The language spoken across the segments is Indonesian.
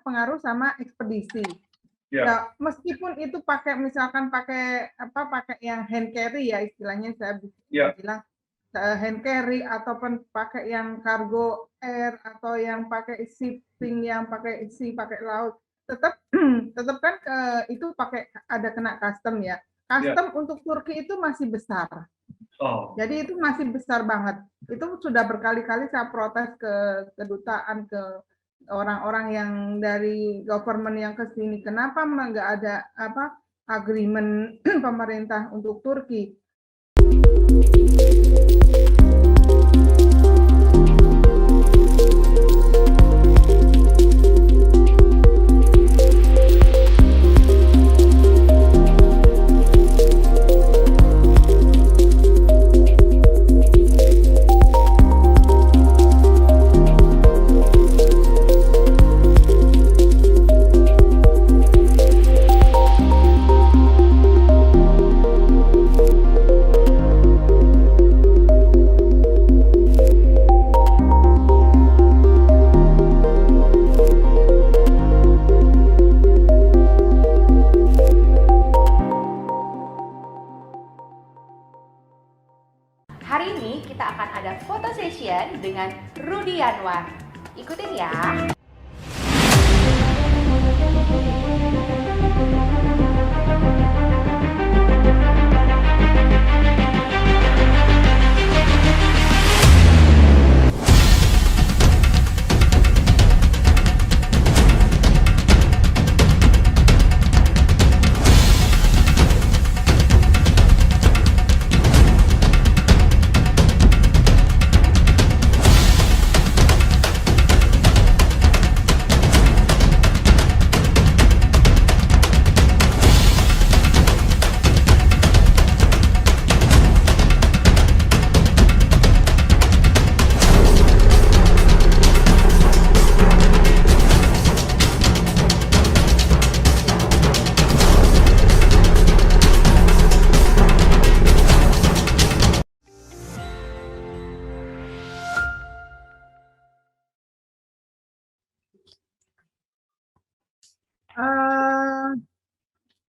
pengaruh sama ekspedisi. Ya, meskipun itu misalkan pakai yang hand carry ya istilahnya, saya bilang hand carry ataupun pakai yang cargo air atau yang pakai shipping yang pakai laut, tetap kan itu ada kena custom ya. Custom untuk Turki itu masih besar. Jadi itu masih besar banget. Itu sudah berkali-kali saya protes ke kedutaan, ke orang-orang yang dari government yang ke sini, kenapa nggak ada agreement pemerintah untuk Turki. Hari ini kita akan ada foto session dengan Rudy Yanwar. Ikutin ya.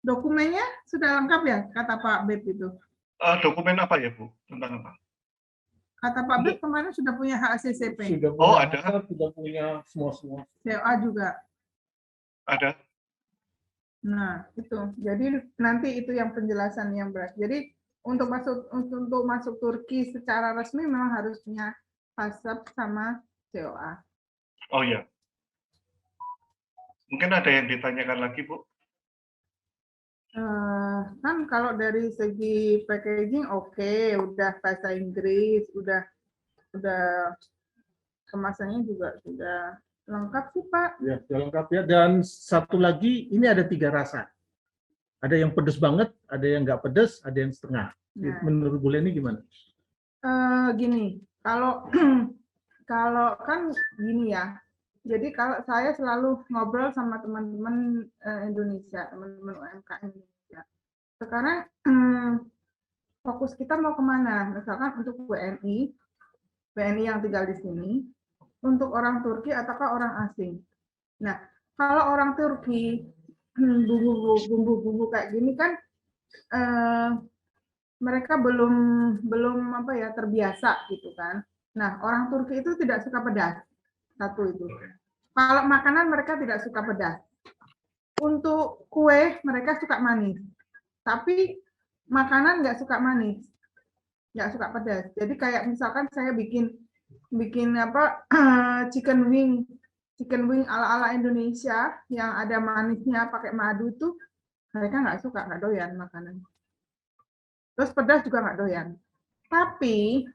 Dokumennya sudah lengkap ya, kata Pak Beb itu? Dokumen apa ya, Bu? Tentang apa? Kata Pak Beb kemarin sudah punya HACCP. Sudah ada. Sudah punya semua. COA juga. Ada. Nah, itu. Jadi nanti itu yang penjelasan yang berat. Jadi untuk masuk Turki secara resmi memang harus punya HACCP sama COA. Oh ya. Mungkin ada yang ditanyakan lagi, Bu? Kan kalau dari segi packaging oke, udah bahasa Inggris, udah kemasannya juga sudah lengkap sih Pak. Ya, sudah lengkap ya. Dan satu lagi, ini ada 3 rasa. Ada yang pedas banget, ada yang nggak pedas, ada yang setengah. Nah, menurut Bu Leni gimana? Gini, kalau kan gini ya. Jadi kalau saya selalu ngobrol sama teman-teman Indonesia, teman-teman UMKM Indonesia. Sekarang fokus kita mau kemana? Misalkan untuk WNI yang tinggal di sini, untuk orang Turki ataukah orang asing. Nah, kalau orang Turki bumbu-bumbu kayak gini kan mereka belum terbiasa gitu kan. Nah, orang Turki itu tidak suka pedas. Satu itu. Kalau makanan mereka tidak suka pedas. Untuk kue mereka suka manis. Tapi makanan nggak suka manis. Nggak suka pedas. Jadi kayak misalkan saya bikin chicken wing ala-ala Indonesia yang ada manisnya pakai madu tuh mereka nggak suka, nggak doyan makanan. Terus pedas juga nggak doyan. Tapi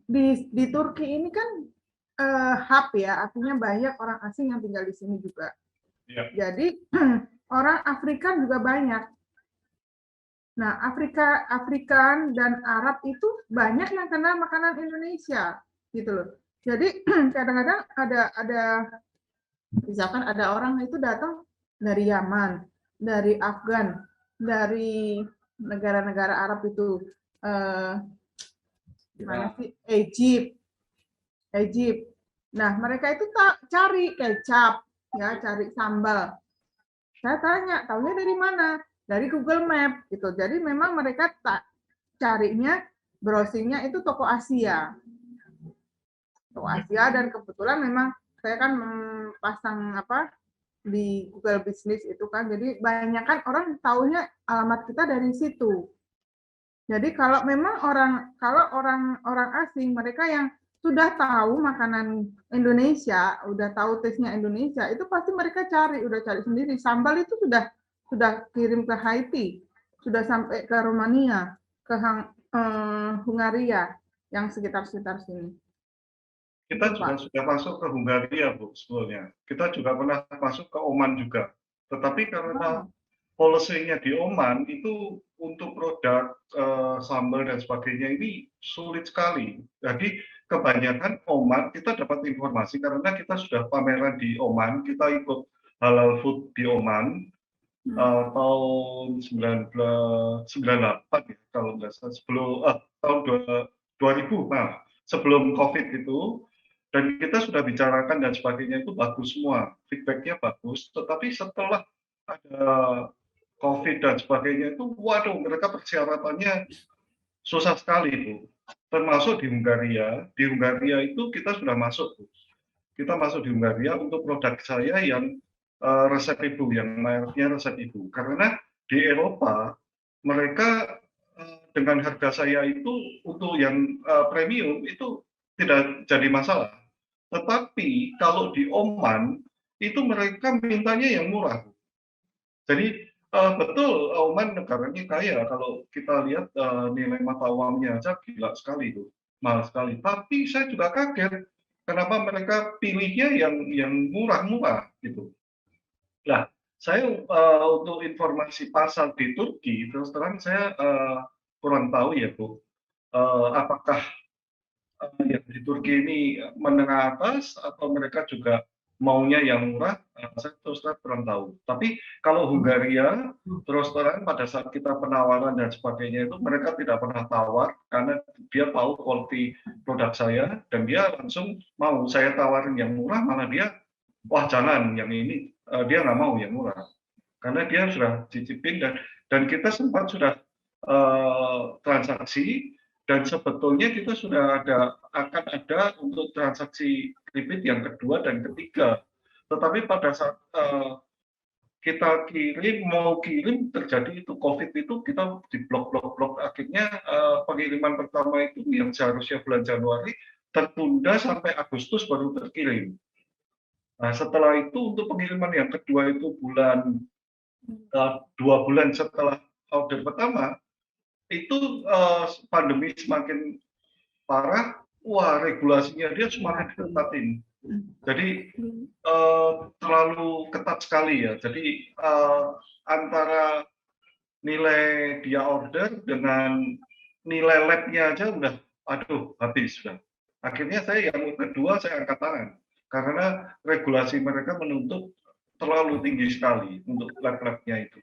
di Turki ini kan hub ya, artinya banyak orang asing yang tinggal di sini juga. Ya. Jadi orang Afrika juga banyak. Nah, Afrikan dan Arab itu banyak yang kenal makanan Indonesia, gitu loh. Jadi kadang-kadang ada misalkan ada orang itu datang dari Yaman, dari Afgan, dari negara-negara Arab itu, mana sih? Egypt. Nah, mereka itu cari kecap, ya, cari sambal. Saya tanya, tahunya dari mana? Dari Google Map gitu. Jadi memang mereka carinya, browsingnya itu toko Asia. Toko Asia, dan kebetulan memang saya kan pasang di Google Business itu kan, jadi banyak kan orang tahunya alamat kita dari situ. Jadi kalau memang orang asing, mereka yang sudah tahu makanan Indonesia, udah tahu taste-nya Indonesia, itu pasti mereka udah cari sendiri. Sambal itu sudah kirim ke Haiti, sudah sampai ke Romania, ke Hungaria, yang sekitar-sekitar sini. Kita juga sudah masuk ke Hungaria, Bu, sebetulnya. Kita juga pernah masuk ke Oman juga. Tetapi karena policy-nya di Oman itu untuk produk sambal dan sebagainya ini sulit sekali. Jadi kebanyakan Oman kita dapat informasi karena kita sudah pameran di Oman, kita ikut halal food di Oman tahun 1998 ya, kalau nggak salah, sebelum tahun 2000, nah, sebelum COVID itu. Dan kita sudah bicarakan dan sebagainya itu bagus semua, feedbacknya bagus. Tetapi setelah ada COVID dan sebagainya itu, waduh, mereka persyaratannya susah sekali itu. Termasuk di Hungaria. Di Hungaria itu kita sudah masuk, Bu. Kita masuk di Hungaria untuk produk saya yang resep ibu, yang mereknya resep ibu. Karena di Eropa mereka dengan harga saya itu untuk yang premium itu tidak jadi masalah. Tetapi kalau di Oman itu mereka mintanya yang murah. Jadi betul Oman negaranya kaya. Kalau kita lihat nilai mata uangnya aja gila sekali tuh, mahal sekali. Tapi saya juga kaget kenapa mereka pilihnya yang murah-murah gitu. Nah, saya untuk informasi pasar di Turki terus terang saya kurang tahu ya, Bu. Apakah yang di Turki ini menengah atas atau mereka juga maunya yang murah, saya terus terang kurang tahu. Tapi kalau Hungaria, terus terang pada saat kita penawaran dan sebagainya itu mereka tidak pernah tawar karena dia tahu quality produk saya dan dia langsung mau. Saya tawarin yang murah, malah dia, wah jangan yang ini, dia nggak mau yang murah. Karena dia sudah cicipin dan kita sempat sudah transaksi. Dan sebetulnya kita sudah akan ada untuk transaksi repeat yang kedua dan ketiga. Tetapi pada saat kita mau kirim terjadi itu COVID itu kita di blok. Akhirnya pengiriman pertama itu yang seharusnya bulan Januari tertunda sampai Agustus baru terkirim. Nah setelah itu untuk pengiriman yang kedua itu bulan 2 bulan setelah order pertama, itu pandemi semakin parah, wah regulasinya dia semakin ketatin. Jadi terlalu ketat sekali ya. Jadi antara nilai dia order dengan nilai labnya aja udah, aduh habis sudah. Akhirnya saya yang kedua saya angkat tangan karena regulasi mereka menuntut terlalu tinggi sekali untuk lab-labnya itu.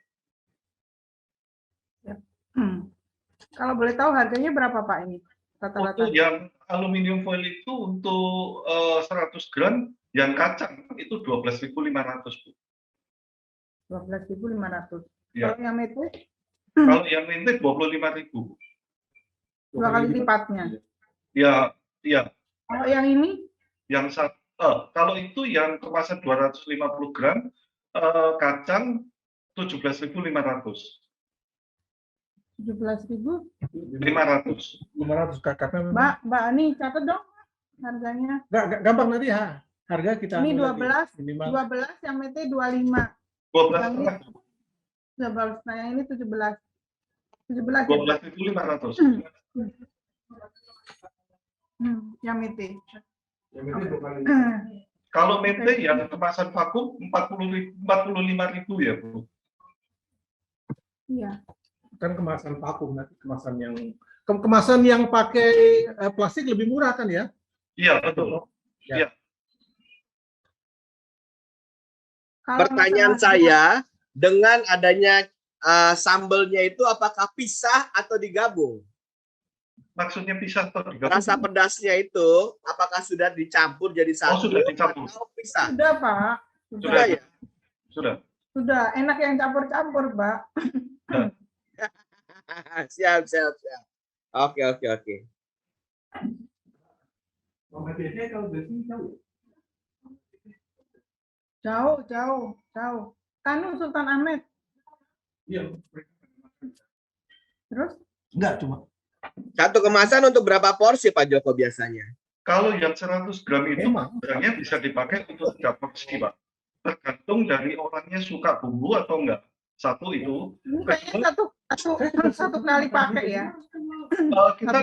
Kalau boleh tahu harganya berapa Pak ini? Rata-rata. Untuk yang aluminium foil itu untuk 100 gram, yang kacang itu 12.500 Bu. 12.500. Ya. Kalau yang mete? Kalau yang mete 25.000. 2 kali lipatnya. Ya, iya. Kalau yang ini? Kalau itu yang kemasan 250 gram, kacang 17.500. 17.500 kakaknya. Mbak Ani catat dong harganya. Nggak gampang nanti ya. Harga kita ini 12 yang mete 25. 12. Nah yang ini 17. 12.500. Yang mete. Kalau mete yang kemasan vakum 45.000 ya Bu. Iya. Kan kemasan vakum, nanti kemasan yang pakai plastik lebih murah kan ya? Iya betul. Iya. Pertanyaan saya, dengan adanya sambelnya itu apakah pisah atau digabung? Maksudnya pisah atau digabung? Rasa pedasnya itu apakah sudah dicampur jadi satu sudah dicampur. atau pisah? Sudah, Pak. Sudah ya? Sudah. Sudah, enak yang campur-campur, Pak. Siap. Oke. Jauh. Kanu Sultan Ahmed. Iya. Terus? Enggak, cuma. Satu kemasan untuk berapa porsi Pak Joko biasanya? Kalau yang 100 gram itu Emang? sebenarnya bisa dipakai untuk 3 porsi, Pak. Tergantung dari orangnya suka bumbu atau enggak. Satu itu. Ini kayaknya satu kali pakai ya. Kita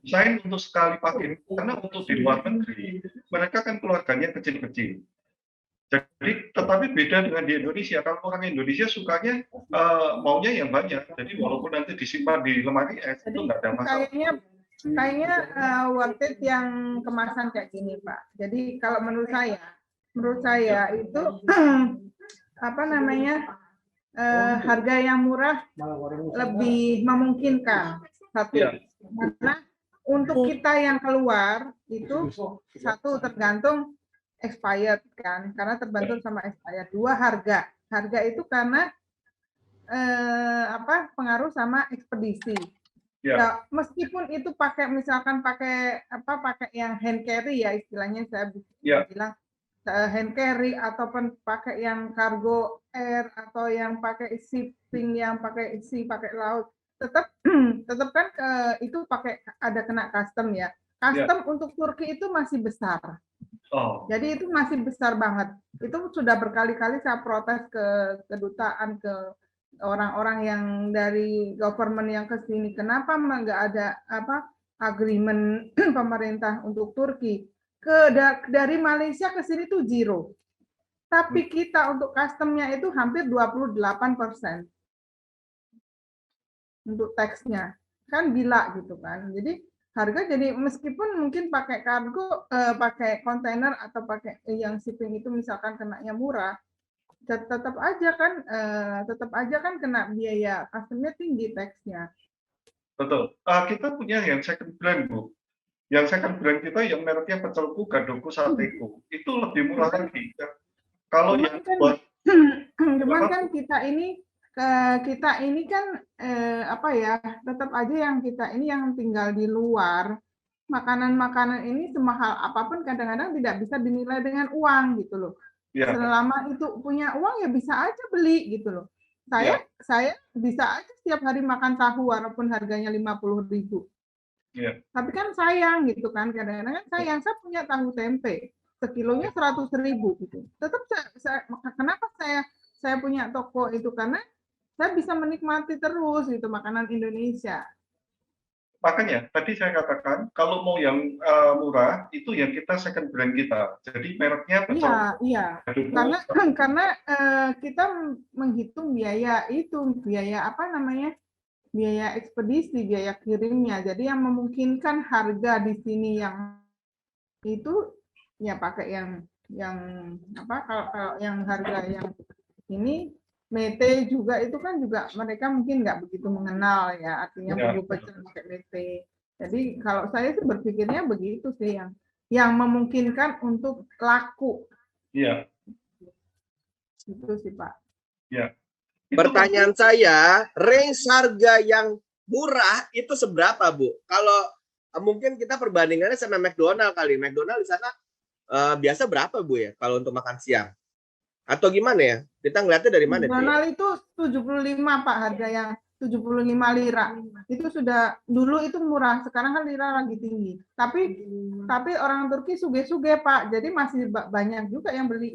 desain untuk sekali pakai. Karena untuk di luar negeri, mereka kan keluarganya kecil-kecil. Jadi, tetapi beda dengan di Indonesia. Kalau orang Indonesia sukanya maunya yang banyak. Jadi walaupun nanti disimpan di lemari es, itu nggak ada masalah. Kayaknya worth it yang kemasan kayak gini, Pak. Jadi kalau menurut saya itu apa namanya harga yang murah lebih memungkinkan. Satu, karena untuk kita yang keluar itu satu tergantung expired kan, karena terbantu sama expired. Dua, harga itu karena pengaruh sama ekspedisi. Ya, meskipun itu misalkan pakai yang hand carry ya, istilahnya saya bilang hand carry, ataupun pakai yang cargo air, atau yang pakai shipping, yang pakai laut, tetap kan itu ada kena custom ya. Custom untuk Turki itu masih besar. Jadi itu masih besar banget. Itu sudah berkali-kali saya protes ke kedutaan, ke orang-orang yang dari government yang ke sini. Kenapa nggak ada agreement pemerintah untuk Turki? Dari Malaysia ke sini tuh zero. Tapi kita untuk customnya itu hampir 28% untuk taxnya. Kan gila gitu kan. Jadi harga jadi meskipun mungkin pakai kargo, pakai kontainer atau pakai yang shipping itu misalkan kenanya murah, tetap aja kan kena biaya customnya tinggi taxnya. Betul. Kita punya yang second brand, Bu. Yang second brand kita yang mereknya Pecelku, Gadoku, Sateku. Itu lebih murah lagi. Kalau yang buat cuman kan kita ini kan tetap aja yang kita ini yang tinggal di luar, makanan ini semahal apapun kadang-kadang tidak bisa dinilai dengan uang gitu loh. Selama itu punya uang ya bisa aja beli gitu loh. Saya bisa aja setiap hari makan tahu walaupun harganya 50.000. Tapi kan sayang gitu kan, kadang-kadang kan sayang. Saya punya tahu tempe sekilonya 100.000 gitu. Tetap kenapa saya punya toko itu, karena saya bisa menikmati terus gitu makanan Indonesia. Makanya tadi saya katakan kalau mau yang murah itu yang kita second brand kita. Jadi mereknya Pecel. Iya. Karena kita menghitung biaya biaya ekspedisi, biaya kirimnya. Jadi yang memungkinkan harga di sini yang itu ya pakai yang kalau yang harga yang ini mete juga itu kan juga mereka mungkin nggak begitu mengenal ya, artinya bumbu pecel pakai mete. Jadi kalau saya sih berpikirnya begitu sih, yang memungkinkan untuk laku. Iya. Itu sih Pak. Iya. Pertanyaan saya, range harga yang murah itu seberapa, Bu? Kalau mungkin kita perbandingannya sama McDonald kali. McDonald di sana biasa berapa, Bu ya kalau untuk makan siang? Atau gimana ya? Kita ngeliatnya dari mana? McDonald itu 75 Pak, harga yang 75 lira. Itu sudah dulu itu murah, sekarang kan lira lagi tinggi. Tapi orang Turki suge-suge Pak, jadi masih banyak juga yang beli.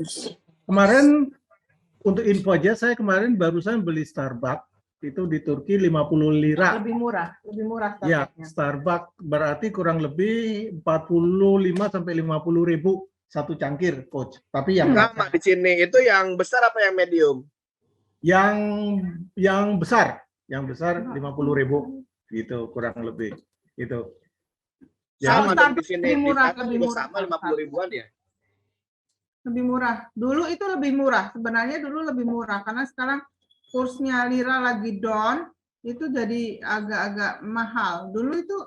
Kemarin untuk info aja, saya kemarin barusan beli Starbucks itu di Turki 50 lira. Lebih murah Starbucks. Ya, Starbucks berarti kurang lebih 45 sampai 50.000 satu cangkir, Coach. Tapi yang sama di sini itu yang besar apa yang medium? Yang besar 50.000 gitu kurang lebih itu. Sama ya, di sini lebih murah, sama 50.000-an ya. Lebih murah. Dulu itu lebih murah. Sebenarnya dulu lebih murah karena sekarang kursnya lira lagi down, itu jadi agak-agak mahal. Dulu itu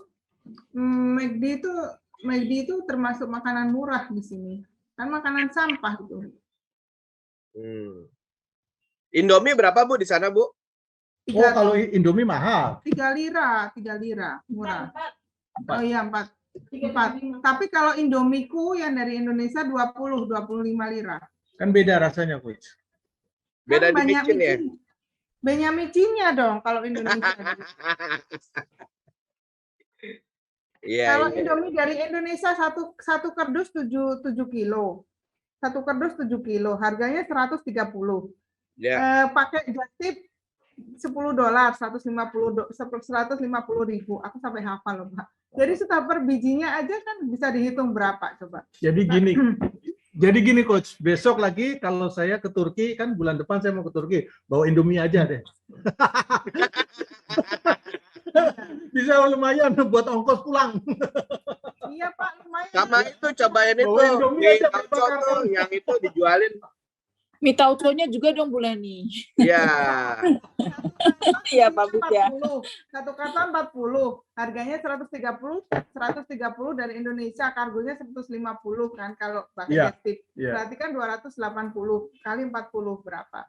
McD itu termasuk makanan murah di sini. Kan makanan sampah itu. Indomie berapa Bu di sana Bu? Oh, kalau Indomie mahal. 3 lira, murah. Oh iya, 4. Tapi kalau Indomiku yang dari Indonesia 25 lira. Kan beda rasanya, Coach. Beda Kan di micin ya? banyak micinnya dong kalau Indonesia. Kalau Indomie dari Indonesia satu kardus 7 kilo. Satu kardus 7 kilo, harganya 130. Pakai jastip $10, 150.000. Aku sampai hafal loh, Pak. Jadi sudah per bijinya aja kan bisa dihitung berapa coba. Jadi gini Coach, besok lagi kalau saya ke Turki, kan bulan depan saya mau ke Turki, bawa Indomie aja deh. Bisa lumayan buat ongkos pulang. Iya Pak, lumayan. Sama itu cobain itu mie tauco tuh yang itu dijualin. Mie tauconya juga dong Bu Leni. Iya. Iya Pak Bu ya. Satu karton 40, harganya 130 dari Indonesia, kargonya 150 kan kalau pakai jastip. Berarti kan 280 kali 40 berapa?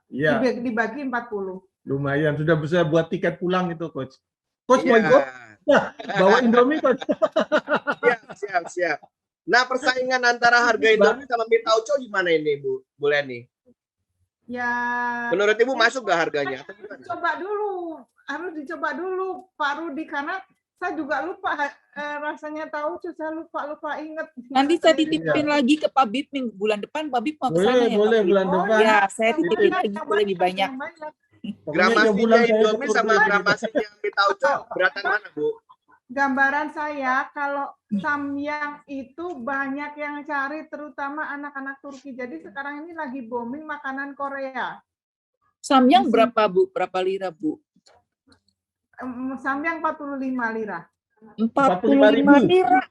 Dibagi 40. Lumayan, sudah bisa buat tiket pulang itu Coach. Coach mau ikut? Bawa Indomie Coach. Siap. Nah, persaingan antara harga Indomie sama mie tauco gimana ini Bu Leni? Ya. Menurut Ibu masuk nggak harganya? Harus dicoba dulu Pak Rudi, karena saya juga lupa rasanya tauco, saya lupa inget. Nanti saya titipin lagi ke Pak Bib minggu bulan depan. Pak Bib mau ke sana ya? Boleh bulan depan. Ya, saya titipin lagi lebih banyak. Gramasinya Indomie sama gramasinya mie tauco beratan mana Bu? Gambaran saya kalau samyang itu banyak yang cari, terutama anak-anak Turki. Jadi sekarang ini lagi booming makanan Korea. Samyang berapa Bu? Berapa lira Bu? Samyang 45 lira. 45 lira.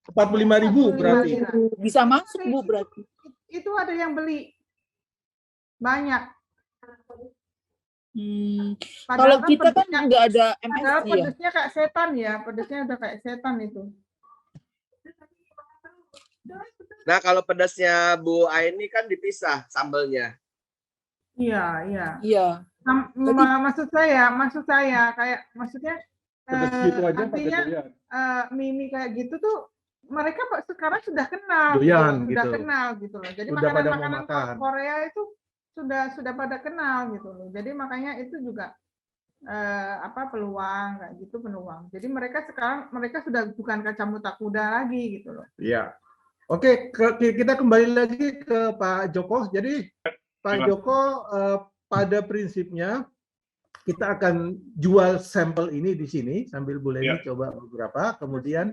45.000 berarti. Bisa masuk Bu berarti. Itu ada yang beli. Banyak. Kalau kita kan nggak ada MSG ya. Pedesnya kayak setan ya, pedesnya udah kayak setan itu. Nah, kalau pedasnya Bu Aini kan dipisah sambelnya. Iya. Maksud saya kayak maksudnya gitu aja, artinya mie kayak gitu tuh mereka sekarang sudah kenal, kenal gitu loh. Jadi makanan Korea itu sudah pada kenal gitu loh. Jadi makanya itu juga peluang kayak gitu, peluang. Jadi mereka sudah bukan kacamata kuda lagi gitu loh. Iya. Oke, kita kembali lagi ke Pak Joko. Jadi Pak Joko pada prinsipnya kita akan jual sampel ini di sini sambil Bu Leni coba beberapa, kemudian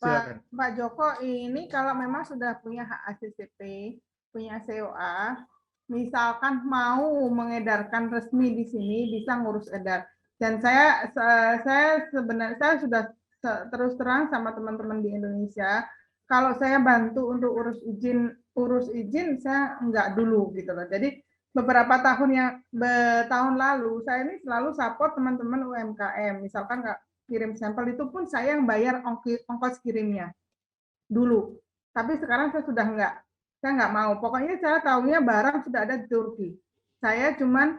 silakan. Pak Joko ini kalau memang sudah punya hak ACCP, punya COA, misalkan mau mengedarkan resmi di sini bisa ngurus edar. Dan saya sebenarnya sudah terus terang sama teman-teman di Indonesia, kalau saya bantu untuk urus izin saya enggak dulu gitu loh. Jadi beberapa tahun lalu saya ini selalu support teman-teman UMKM. Misalkan kirim sampel itu pun saya yang bayar ongkos kirimnya dulu. Tapi sekarang saya sudah enggak. Saya nggak mau. Pokoknya saya tahunya barang sudah ada di Turki. Saya cuman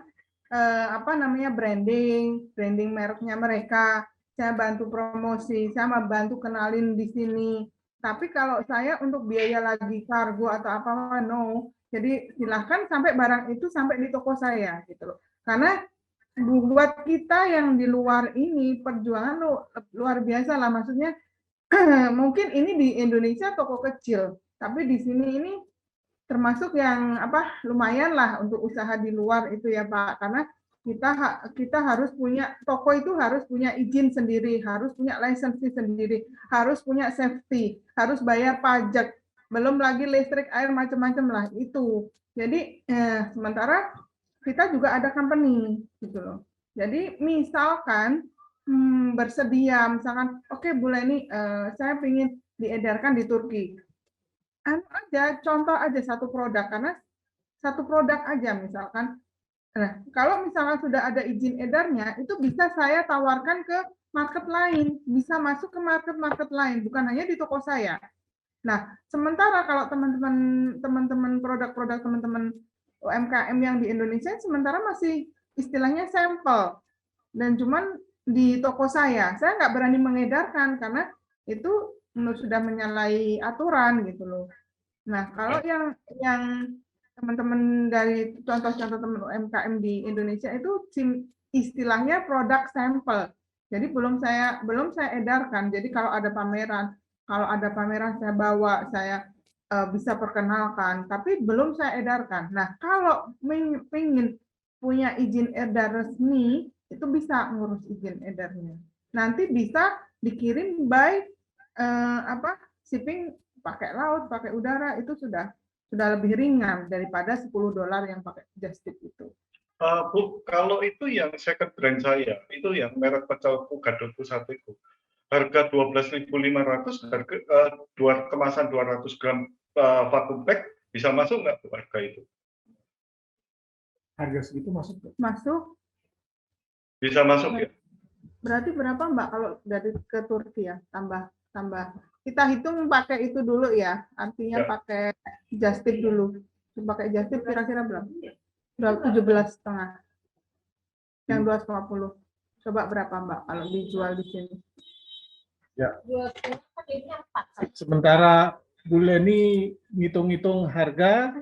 branding mereknya mereka. Saya bantu promosi, saya mau bantu kenalin di sini. Tapi kalau saya untuk biaya lagi kargo atau apa, no. Jadi silahkan sampai barang itu sampai di toko saya gitu loh. Karena buat kita yang di luar ini perjuangan luar biasa lah. Maksudnya mungkin ini di Indonesia toko kecil, tapi di sini ini termasuk yang lumayan lah untuk usaha di luar itu ya Pak, karena kita harus punya toko itu harus punya izin sendiri, harus punya lisensi sendiri, harus punya safety, harus bayar pajak, belum lagi listrik, air, macam-macam lah itu. Jadi sementara kita juga ada company gitu loh. Jadi misalkan bersedia, misalkan oke, Bu Leni, saya ingin diedarkan di Turki. Contoh aja satu produk, karena satu produk aja misalkan. Nah, kalau misalkan sudah ada izin edarnya, itu bisa saya tawarkan ke market lain, bisa masuk ke market lain, bukan hanya di toko saya. Nah, sementara kalau teman-teman produk-produk teman-teman UMKM yang di Indonesia sementara masih istilahnya sampel dan cuman di toko saya nggak berani mengedarkan karena itu sudah menyalahi aturan gitu loh. Nah, kalau yang teman-teman dari contoh-contoh teman UMKM di Indonesia itu istilahnya produk sampel. Jadi belum saya edarkan. Jadi kalau ada pameran saya bawa, saya bisa perkenalkan, tapi belum saya edarkan. Nah, kalau ingin punya izin edar resmi, itu bisa ngurus izin edarnya. Nanti bisa dikirim by shipping pakai laut, pakai udara, itu sudah lebih ringan daripada $10 yang pakai just tip itu. Bu, kalau itu yang second brand saya, itu yang merek pecel Puga 21 itu. Harga 12.500, harga kemasan 200 gram vacuum pack, bisa masuk nggak Bu harga itu? Harga segitu masuk? Masuk. Bisa masuk ya? Berarti berapa Mbak kalau dari ke Turki ya? Tambah. Kita hitung pakai itu dulu ya, artinya pakai just tip dulu. Pakai just tip kira-kira berapa? 17,5. Yang 250. Coba berapa Mbak kalau dijual di sini? Ya. Sementara Bu Leni ngitung-ngitung harga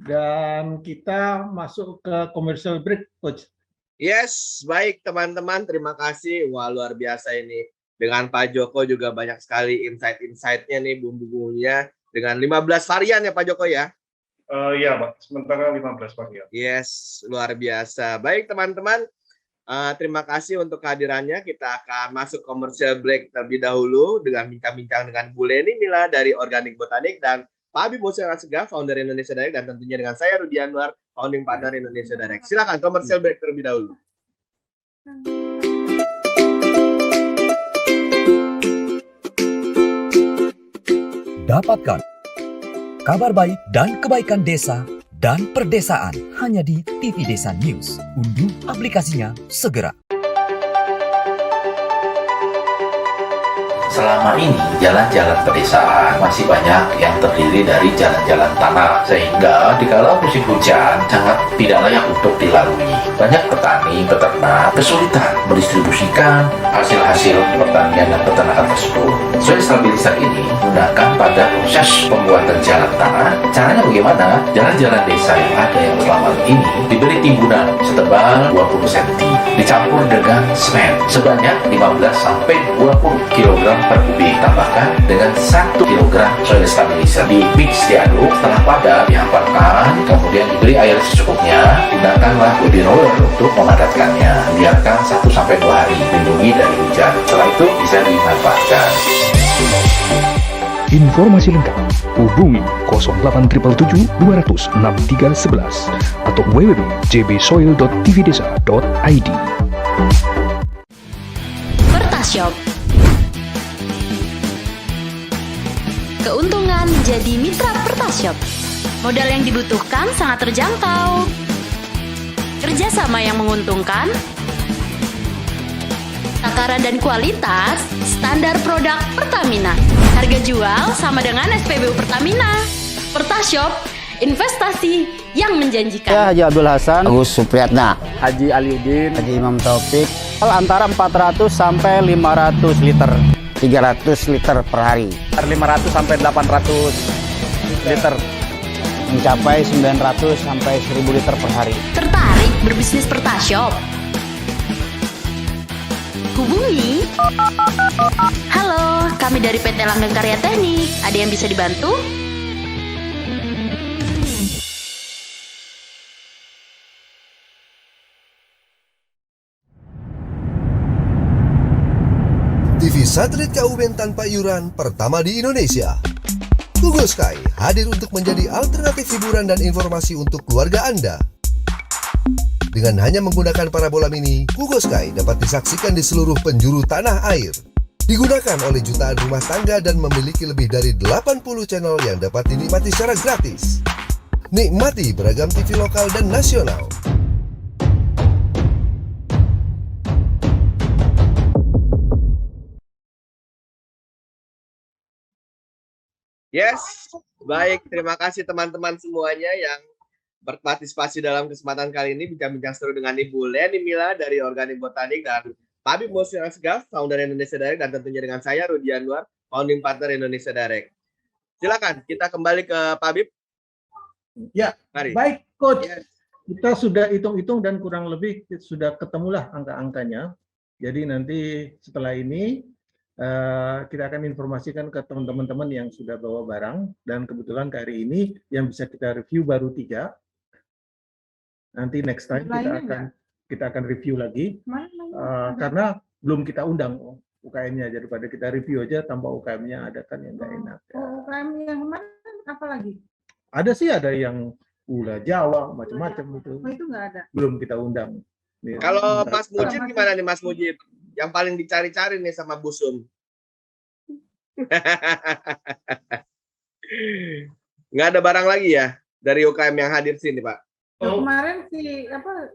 dan kita masuk ke commercial break, Coach. Yes, baik teman-teman, terima kasih. Wah, luar biasa ini. Dengan Pak Joko juga banyak sekali insight-insightnya nih, bumbu-bumbunya. Dengan 15 varian ya Pak Joko ya? Iya Pak, sementara 15 varian. Yes, luar biasa. Baik teman-teman, terima kasih untuk kehadirannya. Kita akan masuk commercial break terlebih dahulu dengan bincang-bincang dengan Bu Leni Mila dari Organic Botanik dan Pak Habib Musyawarah Segaf, founder Indonesia Direct, dan tentunya dengan saya Rudi Anwar, founding partner Indonesia Direct. Silakan commercial break terlebih dahulu. Dapatkan kabar baik dan kebaikan desa dan perdesaan hanya di TV Desa News. Unduh aplikasinya segera. Selama ini, jalan-jalan pedesaan masih banyak yang terdiri dari jalan-jalan tanah, sehingga dikala musim hujan sangat tidak layak untuk dilalui. Banyak petani, peternak kesulitan mendistribusikan hasil-hasil pertanian dan peternakan tersebut. Soil stabilizer ini menggunakan pada proses pembuatan jalan tanah. Caranya bagaimana? Jalan-jalan desa yang ada yang selama ini diberi timbunan setebal 20 cm, dicampur dengan semen sebanyak 15-20 kg per kubik, tambahkan dengan 1 kg soil stabilizer, di mix, diaduk, setelah padat dihamparkan, kemudian diberi air secukupnya. Gunakanlah body roller untuk memadatkannya, biarkan 1-2 hari, lindungi dari hujan, setelah itu bisa dimanfaatkan. Informasi lengkap hubungi 0877 200 6311 atau www.jbsoil.tvdesa.id. Pertashop. Keuntungan menjadi mitra Pertashop. Modal yang dibutuhkan sangat terjangkau. Kerjasama yang menguntungkan. Takaran dan kualitas standar produk Pertamina. Harga jual sama dengan SPBU Pertamina. Pertashop, investasi yang menjanjikan. Saya Haji Abdul Hasan, Agus Supriyatna, Haji Aliuddin, Haji Imam Taufik. Antara 400 sampai 500 liter. 300 liter per hari. 500 sampai 800 liter. Mencapai 900 sampai 1000 liter per hari. Tertarik berbisnis Pertashop? Hubungi. Halo, kami dari PT Langgeng Karya Teknik. Ada yang bisa dibantu? TV satelit KUBN tanpa iuran pertama di Indonesia. Google Sky hadir untuk menjadi alternatif hiburan dan informasi untuk keluarga Anda. Dengan hanya menggunakan parabola mini, Google Sky dapat disaksikan di seluruh penjuru tanah air. Digunakan oleh jutaan rumah tangga dan memiliki lebih dari 80 channel yang dapat dinikmati secara gratis. Nikmati beragam TV lokal dan nasional. Yes, baik. Terima kasih teman-teman semuanya yang berpartisipasi dalam kesempatan kali ini bincang-bincang seru dengan Ibu Leni Mila dari Organik Botanik dan Pak Habib Muslim Asgaf, founder Indonesia Direct, dan tentunya dengan saya Rudi Anwar, founding partner Indonesia Direct. Silakan kita kembali ke Pak Habib. Ya, Mari. baik Coach. Yes. Kita sudah hitung-hitung dan kurang lebih sudah ketemulah angka-angkanya. Jadi nanti setelah ini kita akan informasikan ke teman-teman yang sudah bawa barang, dan kebetulan hari ini yang bisa kita review baru 3. Nanti next time kita akan review lagi karena belum kita undang UKM-nya, daripada kita review aja tanpa UKM-nya ada kan yang nggak enak. UKM yang mana apa lagi? Ada sih, ada yang gula Jawa macam-macam itu. Oh, itu nggak ada. Belum kita undang. Kalau Mas Mujib gimana nih Mas Mujib? Yang paling dicari-cari nih sama Bu Sum. Nggak ada barang lagi ya dari UKM yang hadir sini, Pak? Oh. Kemarin sih apa?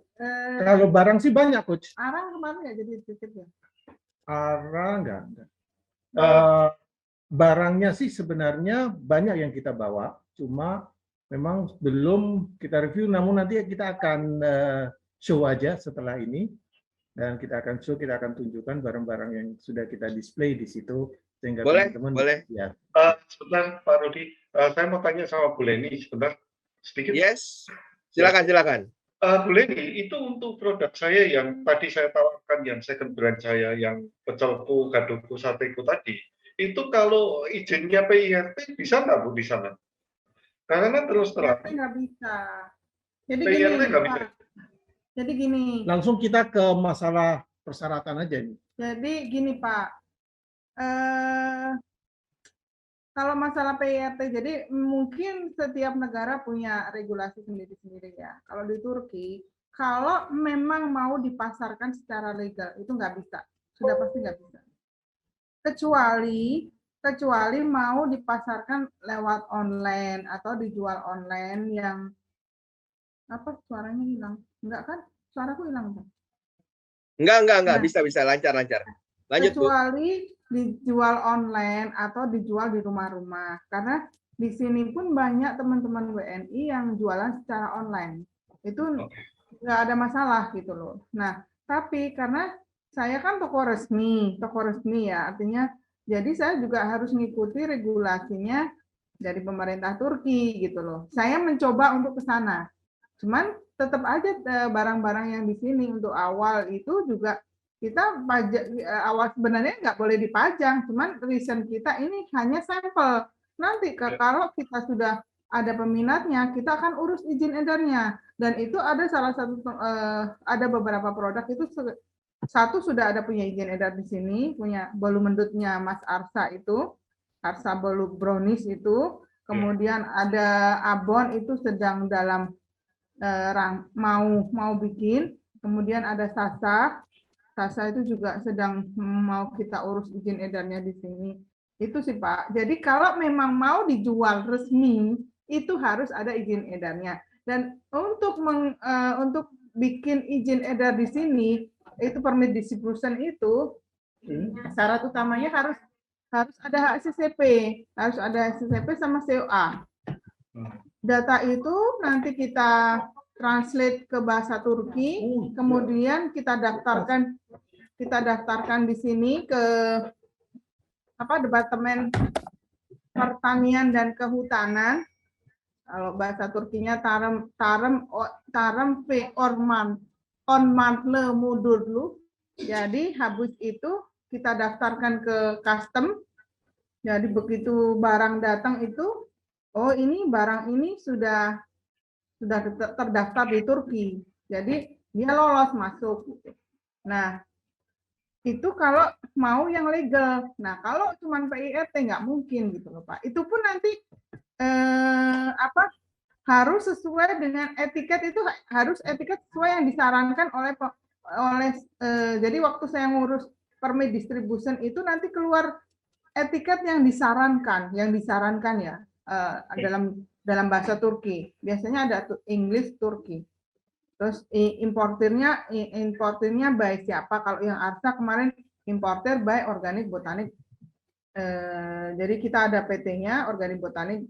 Kalau barang sih banyak, Coach. Arang kemarin nggak jadi titip ya? Arang nggak. Barangnya sih sebenarnya banyak yang kita bawa, cuma memang belum kita review. Namun nanti kita akan show aja setelah ini. Dan kita akan tunjukkan barang-barang yang sudah kita display di situ, sehingga teman-teman boleh. Ya. Sebentar Pak Rudi, saya mau tanya sama Bu Leni sebentar sedikit. Yes, silakan. Bu Leni, itu untuk produk saya yang tadi saya tawarkan, yang second brand saya, yang pecelku, gadoku, sateku tadi, itu kalau izinnya PIRT bisa nggak Bu di sana? Karena terus terang. Nggak bisa. Jadi PIRT gini, nggak bisa. Jadi gini. Langsung kita ke masalah persyaratan aja nih. Jadi gini Pak, kalau masalah PIRT, jadi mungkin setiap negara punya regulasi sendiri-sendiri ya. Kalau di Turki, kalau memang mau dipasarkan secara legal itu nggak bisa, sudah pasti nggak bisa. Kecuali mau dipasarkan lewat online atau dijual online yang apa suaranya hilang. Enggak kan? Suaraku hilang kan? Enggak. Nah, bisa lancar. Lanjut, kecuali dijual online atau dijual di rumah-rumah. Karena di sini pun banyak teman-teman WNI yang jualan secara online. Itu nggak ada masalah gitu loh. Nah, tapi karena saya kan toko resmi ya, artinya jadi saya juga harus mengikuti regulasinya dari pemerintah Turki gitu loh. Saya mencoba untuk ke sana. Cuman tetap aja barang-barang yang di sini untuk awal itu juga kita pajak awal sebenarnya nggak boleh dipajang, cuman reason kita ini hanya sampel. Nanti kalau kita sudah ada peminatnya, kita akan urus izin edarnya. Dan itu ada salah satu ada beberapa produk itu satu sudah ada punya izin edar di sini, punya bolu mendutnya Mas Arsa itu, Arsa bolu brownies itu. Kemudian ada Abon itu sedang dalam mau bikin, kemudian ada Sasa itu juga sedang mau kita urus izin edarnya di sini. Itu sih Pak. Jadi kalau memang mau dijual resmi itu harus ada izin edarnya. Dan untuk bikin izin edar di sini itu permit distribution itu syarat utamanya harus ada HACCP, harus ada HACCP sama COA. Data itu nanti kita translate ke bahasa Turki, kemudian kita daftarkan di sini ke Departemen Pertanian dan Kehutanan. Kalau bahasa Turkinya tarım ve ormanlı mudurlu. Jadi habis itu kita daftarkan ke custom. Jadi begitu barang datang itu, oh ini barang ini sudah terdaftar di Turki, jadi dia lolos masuk. Nah, itu kalau mau yang legal. Nah, kalau cuma PIRT nggak mungkin gitu loh Pak. Itu pun nanti harus sesuai dengan etiket, itu harus etiket sesuai yang disarankan oleh jadi waktu saya ngurus permit distribution itu nanti keluar etiket yang disarankan ya dalam bahasa Turki. Biasanya ada English Turki. Terus importirnya by siapa? Kalau yang Arsa kemarin importer by Organik Botanik Jadi kita ada PT-nya, Organik Botanik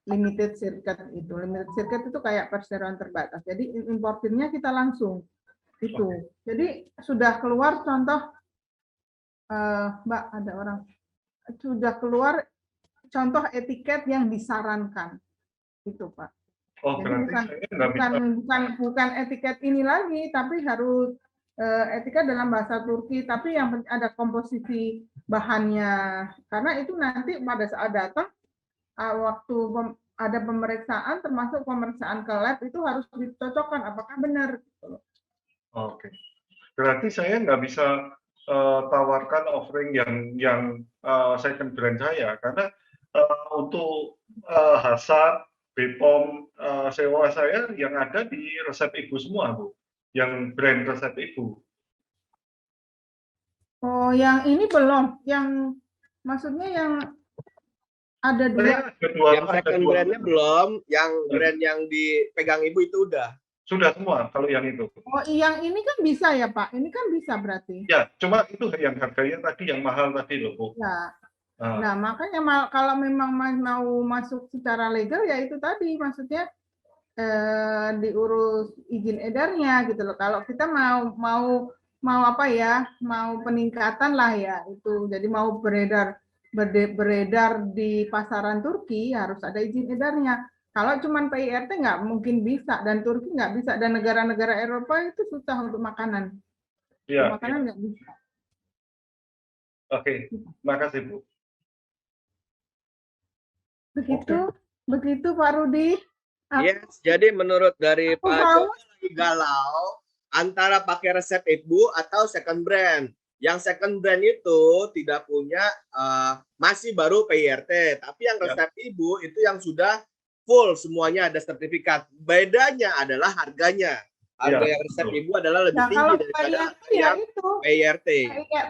Limited Circuit itu. Limited Circuit itu kayak perseroan terbatas. Jadi importirnya kita langsung itu. Jadi sudah keluar contoh, Mbak, ada orang sudah keluar contoh etiket yang disarankan itu, Pak. Jadi bukan etiket ini lagi, tapi harus etiket dalam bahasa Turki, tapi yang ada komposisi bahannya, karena itu nanti pada saat datang waktu ada pemeriksaan, termasuk pemeriksaan ke lab, itu harus dicocokkan apakah benar. Oke, berarti saya nggak bisa tawarkan offering yang second brand saya, karena untuk Hasad, Bepom, sewa saya yang ada di resep ibu semua, Bu. Yang brand resep ibu. Oh, yang ini belum. Yang maksudnya yang ada dua. Yang second brandnya belum. Yang brand yang dipegang ibu itu udah. Sudah semua kalau yang itu. Oh, yang ini kan bisa ya, Pak? Ini kan bisa berarti. Ya, cuma itu yang harganya tadi yang mahal tadi loh, Bu. Ya. Nah, makanya kalau memang mau masuk secara legal ya itu tadi, maksudnya diurus izin edarnya gitu loh. Kalau kita mau apa ya, mau peningkatan lah ya itu. Jadi mau beredar di pasaran Turki harus ada izin edarnya. Kalau cuman PIRT nggak mungkin bisa, dan Turki nggak bisa, dan negara-negara Eropa itu susah untuk makanan. Ya, makanan nggak bisa. Oke, makasih Bu. Begitu Pak Rudi. Yes, jadi menurut dari Pak Joko lagi galau antara pakai resep ibu atau second brand. Yang second brand itu tidak punya, masih baru PIRT, tapi yang resep ibu itu yang sudah full semuanya ada sertifikat. Bedanya adalah harganya. Harga yang resep ibu adalah lebih tinggi daripada yang PIRT.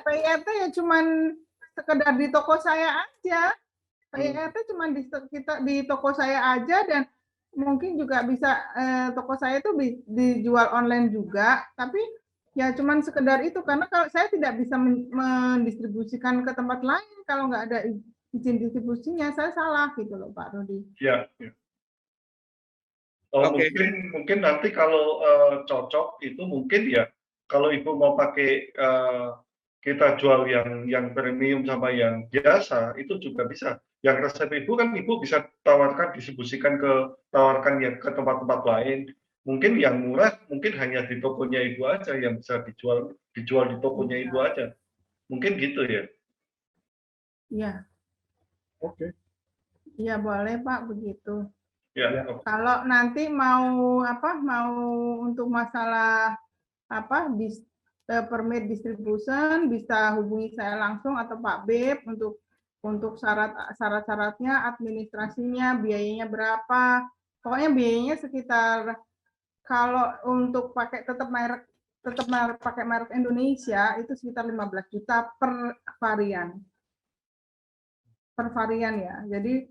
PIRT ya cuman sekedar di toko saya aja. PIRT cuma di toko saya aja, dan mungkin juga bisa toko saya itu dijual online juga, tapi ya cuman sekedar itu, karena kalau saya tidak bisa mendistribusikan ke tempat lain kalau nggak ada izin distribusinya, saya salah gitu loh Pak Rudi. Ya. Mungkin nanti kalau cocok itu mungkin ya kalau Ibu mau pakai kita jual yang premium sama yang biasa itu juga bisa. Yang resep ibu kan ibu bisa distribusikan tawarkan ya ke tempat-tempat lain. Mungkin yang murah mungkin hanya di tokonya ibu aja yang bisa dijual di tokonya ibu aja. Mungkin gitu ya. Iya. Oke. Iya boleh Pak begitu. Ya. Kalau nanti mau untuk masalah permit distribution bisa hubungi saya langsung atau Pak Beb untuk syarat-syaratnya, administrasinya, biayanya berapa. Pokoknya biayanya sekitar, kalau untuk tetap pakai merek Indonesia itu sekitar 15 juta per varian. Per varian ya. Jadi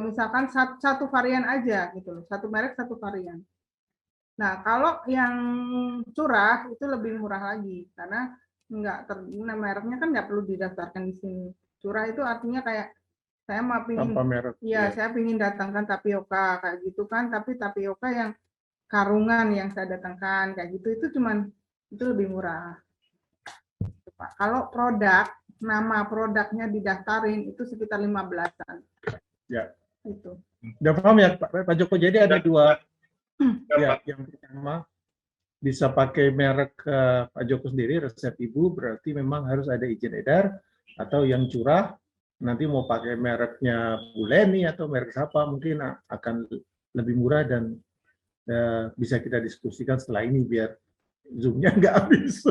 misalkan satu varian aja gitu loh. Satu merek satu varian. Nah, kalau yang curah itu lebih murah lagi karena mereknya kan nggak perlu didaftarkan di sini. Curah itu artinya kayak saya mau pingin, saya pingin datangkan tapioka kayak gitu kan, tapi tapioka yang karungan yang saya datangkan kayak gitu itu lebih murah. Kalau nama produknya didaftarin itu sekitar 15-an. Ya. Itu. Udah paham ya Pak Joko? Jadi ada dua. Ya, yang pertama bisa pakai merek Pak Joko sendiri resep ibu, berarti memang harus ada izin edar. Atau yang curah nanti mau pakai mereknya Bu Leni atau merek siapa mungkin akan lebih murah, dan bisa kita diskusikan setelah ini biar Zoom-nya nggak habis.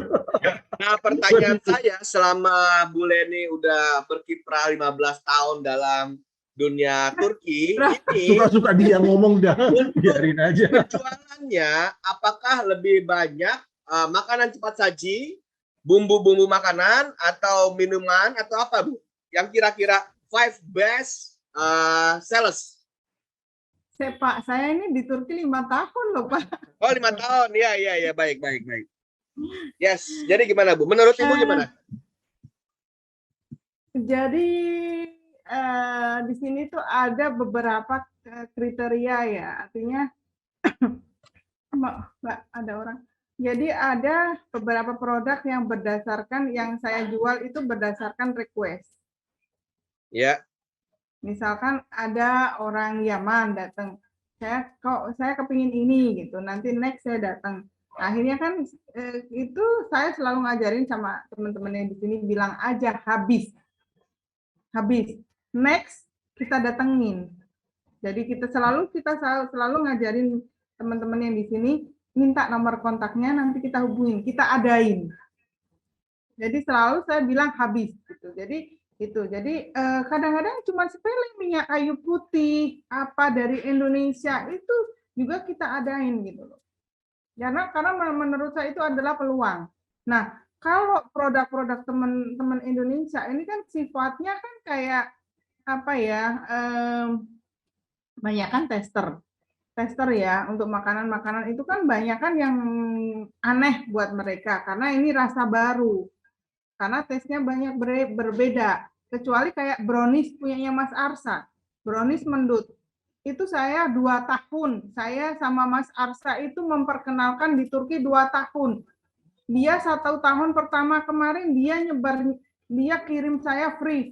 Nah, pertanyaan saya, selama Bu Leni udah berkiprah 15 tahun dalam dunia Turki, ini suka-suka dia ngomong dah, biarin aja. Penjualannya apakah lebih banyak makanan cepat saji, bumbu-bumbu makanan, atau minuman, atau apa Bu? Yang kira-kira 5 best sellers. Pak, saya ini di Turki 5 tahun loh Pak. Oh 5 tahun, ya, baik. Yes, jadi gimana Bu? Menurut Ibu gimana? Jadi di sini tuh ada beberapa kriteria ya, artinya Mbak, ada orang. Jadi ada beberapa produk yang berdasarkan yang saya jual itu berdasarkan request. Ya. Misalkan ada orang Yaman datang, saya kepingin ini gitu. Nanti next saya datang. Akhirnya kan itu saya selalu ngajarin sama teman-teman yang di sini bilang aja habis. Next kita datengin. Jadi kita selalu ngajarin teman-teman yang di sini minta nomor kontaknya, nanti kita hubungin, kita adain. Jadi selalu saya bilang habis gitu. Jadi kadang-kadang cuma sepele minyak kayu putih apa dari Indonesia itu juga kita adain gitu loh. Karena menurut saya itu adalah peluang. Nah, kalau produk-produk teman-teman Indonesia ini kan sifatnya kan kayak apa ya? Banyak kan tester ya untuk makanan-makanan itu kan banyak kan yang aneh buat mereka karena ini rasa baru. Karena tesnya banyak berbeda. Kecuali kayak brownies punyanya Mas Arsa. Brownies mendut. Itu saya 2 tahun. Saya sama Mas Arsa itu memperkenalkan di Turki 2 tahun. Dia 1 tahun pertama kemarin dia kirim saya free.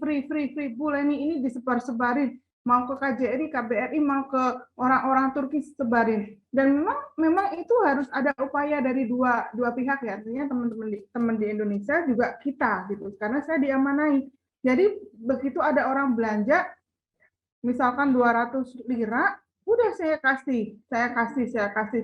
Bu Leni ini disebar-sebarin. Mau ke KJRI, KBRI, mau ke orang-orang Turki sebarin. Dan memang itu harus ada upaya dari dua pihak ya. Artinya teman di Indonesia juga kita gitu. Karena saya diamanai. Jadi begitu ada orang belanja misalkan 200 lira, udah saya kasih.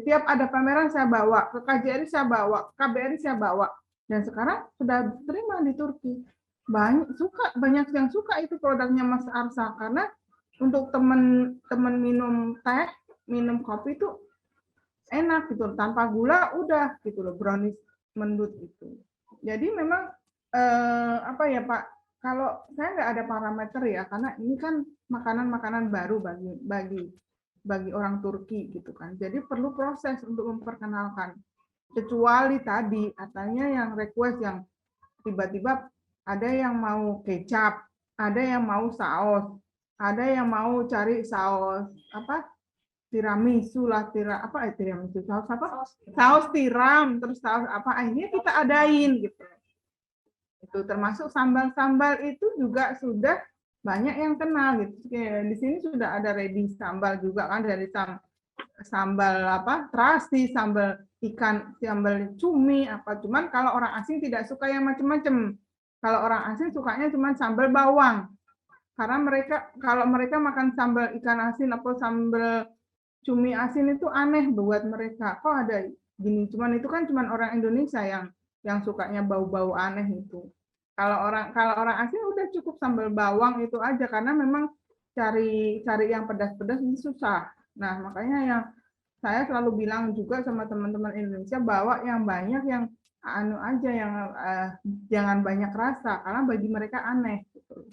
Tiap ada pameran saya bawa, ke KJRI saya bawa, KBRI saya bawa. Dan sekarang sudah diterima di Turki. Banyak yang suka itu produknya Mas Arsa karena untuk teman minum teh, minum kopi itu enak gitu, tanpa gula udah gitu loh, brownies mendut itu. Jadi memang apa ya Pak, kalau saya nggak ada parameter ya, karena ini kan makanan-makanan baru bagi orang Turki gitu kan. Jadi perlu proses untuk memperkenalkan. Kecuali tadi katanya yang request yang tiba-tiba ada yang mau kecap, ada yang mau saus. Ada yang mau cari saus tiramisu lah, tiramisu saus apa? Saus tiram, terus saus apa? Akhirnya kita adain gitu. Itu termasuk sambal-sambal itu juga sudah banyak yang kenal gitu. Di sini sudah ada ready sambal juga kan dari sambal terasi, sambal ikan, sambal cumi apa. Cuman kalau orang asing tidak suka yang macam-macam. Kalau orang asing sukanya cuma sambal bawang. Karena kalau mereka makan sambal ikan asin atau sambal cumi asin itu aneh buat mereka. Kok ada gini? Cuman itu kan cuman orang Indonesia yang sukanya bau-bau aneh itu. Kalau orang asing udah cukup sambal bawang itu aja karena memang cari yang pedas-pedas itu susah. Nah, makanya yang saya selalu bilang juga sama teman-teman Indonesia bawa yang banyak yang aja yang jangan banyak rasa karena bagi mereka aneh gitu.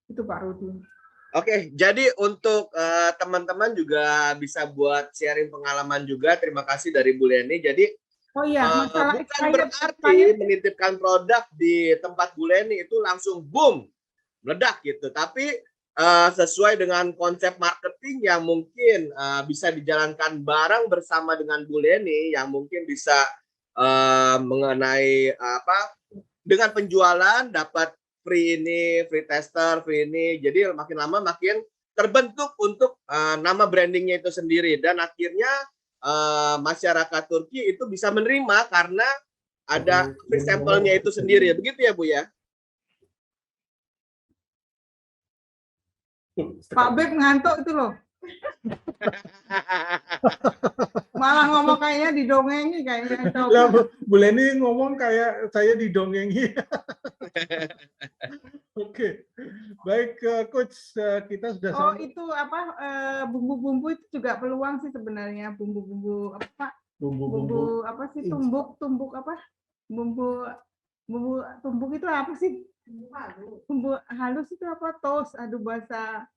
Itu Pak Rudi. Oke, jadi untuk teman-teman juga bisa buat sharing pengalaman juga. Terima kasih dari Bu Leni. Jadi bukan berarti menitipkan produk di tempat Bu Leni itu langsung boom, meledak gitu. Tapi sesuai dengan konsep marketing yang mungkin bisa dijalankan bareng bersama dengan Bu Leni, yang mungkin bisa mengenai dengan penjualan dapat free ini, free tester, free ini. Jadi makin lama makin terbentuk untuk nama brandingnya itu sendiri. Dan akhirnya masyarakat Turki itu bisa menerima karena ada free sampelnya itu sendiri. Begitu ya Bu ya? Pak Beb ngantuk itu loh. Malah ngomong kayaknya didongengi kayaknya. Bu Leni ngomong kayak saya didongengi. Oke, baik Coach, kita sudah sampai. Itu bumbu-bumbu itu juga peluang sih sebenarnya, bumbu-bumbu apa? Bumbu apa sih, tumbuk apa? Bumbu tumbuk itu apa sih? Bumbu halus itu apa? Toast, aduh bahasa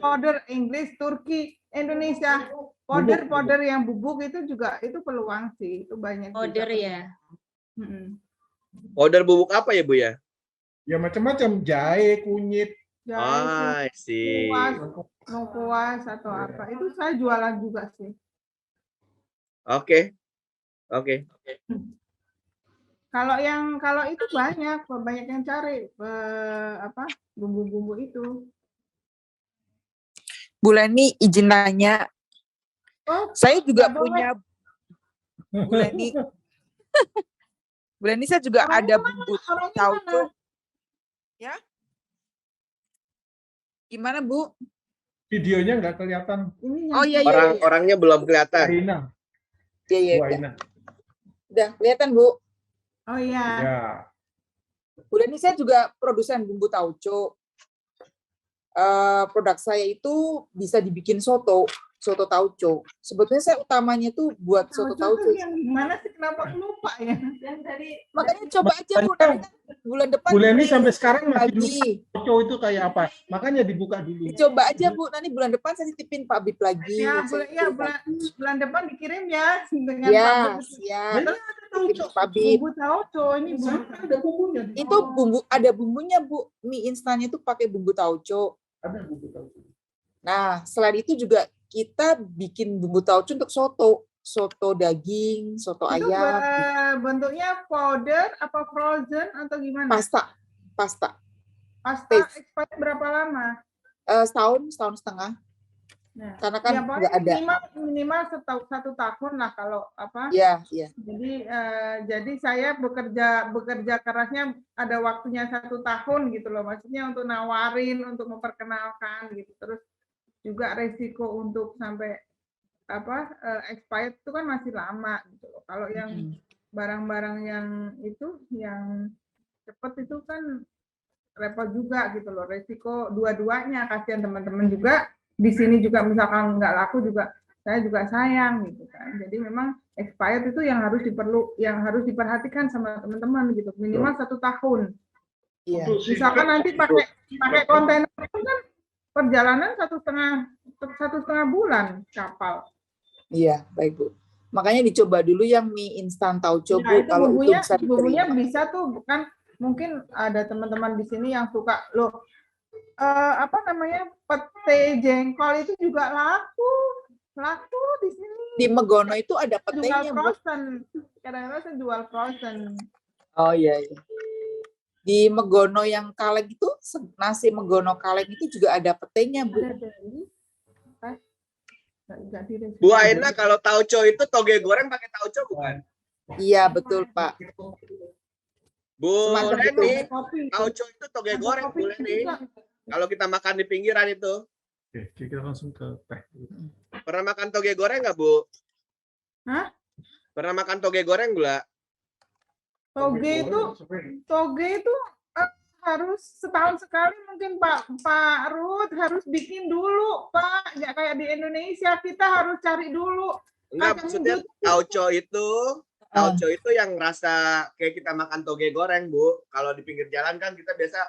powder Inggris, Turki, Indonesia. Powder yang bubuk itu juga itu peluang sih, itu banyak. Powder ya. Powder bubuk apa ya Bu ya? Ya macam-macam, jahe, kunyit. I see. Lengkuas atau apa. Itu saya jualan juga sih. Oke. Kalau itu banyak yang cari bumbu-bumbu itu. Bu Leni izin nanya. Saya juga punya Bu Leni. Bu Leni saya juga ada bumbu tauco. Ya? Gimana Bu? Videonya nggak kelihatan. Oh iya. Orangnya belum kelihatan. Iya. Udah kelihatan Bu. Oh iya. Ya. Bu Leni saya juga produsen bumbu tauco. Produk saya itu bisa dibikin soto tauco. Sebetulnya saya utamanya tuh buat soto tauco. Yang gimana sih, kenapa lupa ya? Yang tadi. Makanya coba aja Bu, bulan depan. Bu Leni sampai sekarang masih lupa tauco itu kayak apa. Makanya dibuka dulu. Coba aja Bu, nanti bulan depan saya titipin Pak Bib lagi. Ya, bulan depan dikirim ya dengan ya. Pak Bib. Bumbu tauco ini ada bumbunya. Itu ada bumbunya Bu. Mie instannya itu pakai bumbu tauco. Ada bumbu tauco. Nah, selain itu juga kita bikin bumbu tauco untuk soto daging, soto itu ayam. Bentuknya powder apa frozen atau gimana? Pasta. Expired berapa lama? Setahun setengah. Nah, karena kan nggak ada. Minimal 1 tahun lah kalau apa? Iya. Jadi saya bekerja kerasnya ada waktunya 1 tahun gitu loh. Maksudnya untuk nawarin, untuk memperkenalkan gitu. Terus juga resiko untuk sampai expired itu kan masih lama gitu loh. Kalau yang barang-barang yang cepet itu kan repot juga gitu loh. Resiko dua-duanya, kasihan teman-teman juga. Di sini juga misalkan nggak laku juga saya juga sayang gitu kan. Jadi memang expired itu yang harus diperhatikan sama teman-teman gitu. Minimal 1 tahun. Iya. Misalkan nanti pakai kontainer itu kan perjalanan 1,5 bulan kapal. Iya, baik Bu. Makanya dicoba dulu yang mie instan tauco Bu. Itu kalau bumbunya bisa tuh, bukan mungkin ada teman-teman di sini yang suka loh. Pete jengkol itu juga laku di sini. Di Megono itu ada petenya, Bu. Kadang-kadang saya jual frozen. Oh iya. Di Megono yang kaleng itu, nasi Megono kaleng itu juga ada petenya, Bu. Bu Aina, kalau tauco itu toge goreng pakai tauco bukan? Iya, betul Pak. Bu Leni, tauco itu toge goreng Bu Leni. Kalau kita makan di pinggiran itu. Oke, kita langsung ke teh. Pernah makan toge goreng nggak, Bu? Hah? Pernah makan toge goreng nggak? Toge itu harus setahun sekali mungkin Pak Ruth harus bikin dulu, Pak. Nggak kayak di Indonesia, kita harus cari dulu. Enggak, maksudnya tauco itu yang rasa kayak kita makan toge goreng, Bu. Kalau di pinggir jalan kan kita biasa